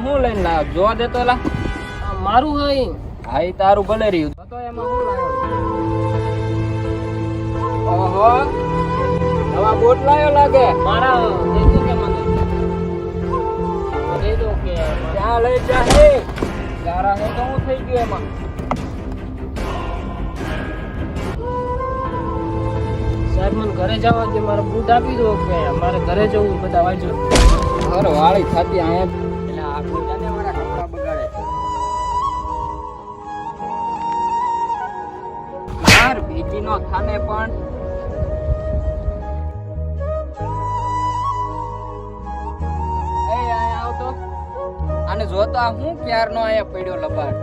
શું લઈને લાવ્યો? જોવા દે તો લા. મારું હઈ. હા ઈ તારું ભલે રહ્યું. તો એમાં શું લાવ્યો? ઓહો, નવા બૂટ લાવ્યો લાગે. મારા દઈ દો કે મને દઈ દો કે ક્યાં લઈ જાહે? તારા હે તો હું થઈ ગયું એમાં. સાહેબ મને ઘરે જવા દે, મારા બૂટ આપી દો કે મારે ઘરે જવું બધા વાંચો. ઘર વાળી થતી અહીંયા એટલે આ ખોજાને મારા કપડા બગાડે. યાર ભેગી નો થાને પણ એ આયા આવતો આને જોતા હું ક્યારનો આયા પડ્યો લબાડ.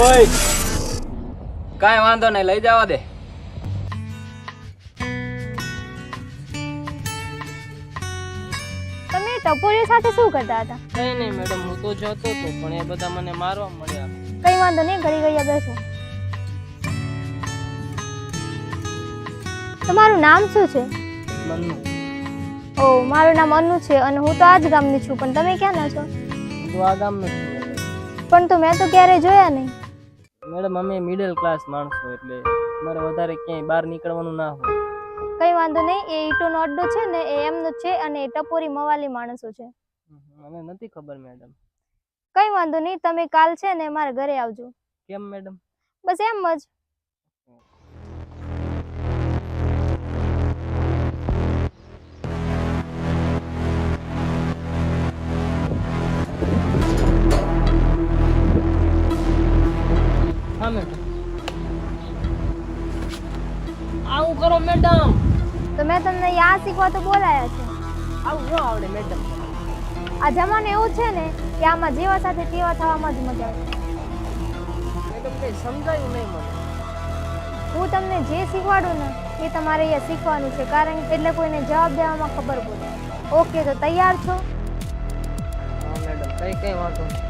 ઓય કાઈ વાંધો નહીં, લઈ જવા દે. તમે ટપોરીઓ સાથે શું કરતા હતા? કઈ નહીં મેડમ, હું તો જતો હતો પણ એ બધા મને મારવા મળ્યા. કઈ વાંધો નહીં, ઘડી ઘડિયા બેસો. તમારું નામ શું છે? મનનું. ઓ, મારું નામ અનુ છે અને હું તો આ જ ગામની છું, પણ તમે ક્યાંના છો? હું તો આ ગામનો છું મેડમ. પણ તો મેં તો ક્યારેય જોયા નહીં. મેડમ અમે મિડલ ક્લાસ માણસો એટલે મારે વધારે ક્યાંય બહાર નીકળવાનું ના હોય. કઈ વાંધો નહીં, એ ઈટોનો અડ્ડો છે ને એ એમનો છે અને એ ટપોરી મવાલી માણસો છે. મને નથી ખબર મેડમ. કઈ વાંધો નહીં, તમે કાલ છે ને મારા ઘરે આવજો. કેમ મેડમ? બસ એમ જ. હા મેડમ. આવું કરો મેડમ. તો મેં તમને યા શીખવા તો બોલાયા છે. આવું ન આવડે મેડમ. આ જમાનો એવું છે ને કે આમાં જેવા સાથે તેવા થવામાં જ મજા આવે. મેડમ કઈ સમજાયું નહીં મને. હું તમને જે શીખવાડું ને એ તમારે અહીંયા શીખવાનું છે, કારણ કે એટલે કોઈને જવાબ દેવામાં ખબર પડે. ઓકે, તો તૈયાર છો? હા મેડમ, કઈ વાંધો નહીં.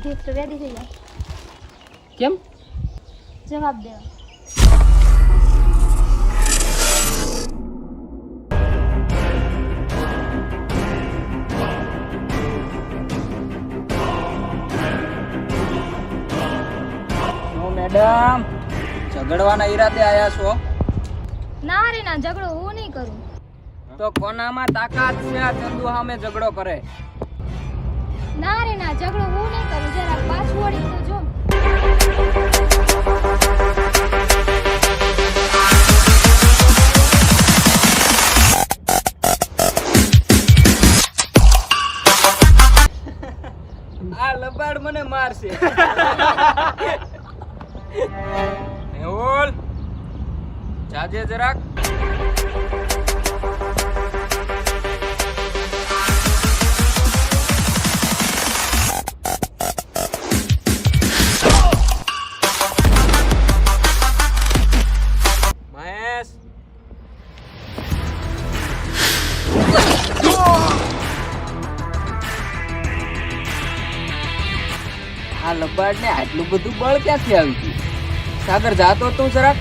ગિફ્ટ રેડી થઈ જાય. કેમ? જવાબ દેવા. ઝઘડવાના ઈરાદે આયા છો? ના રે ના, ઝઘડો હું નહીં કરું. તો કોનામાં તાકાત છે આ ચંદુ સામે ઝઘડો કરે? ના રે ના, ઝઘડો હું નહીં કરું. જરા પાછું વળી તો જો. આ લબાડ મને મારશે. મેહુલ, જાજે જરાક. મહેશ, આ લબાડ ને આટલું બધું બળ ક્યાંથી આવી ગયું? સાગર, જાતો તું જરાક.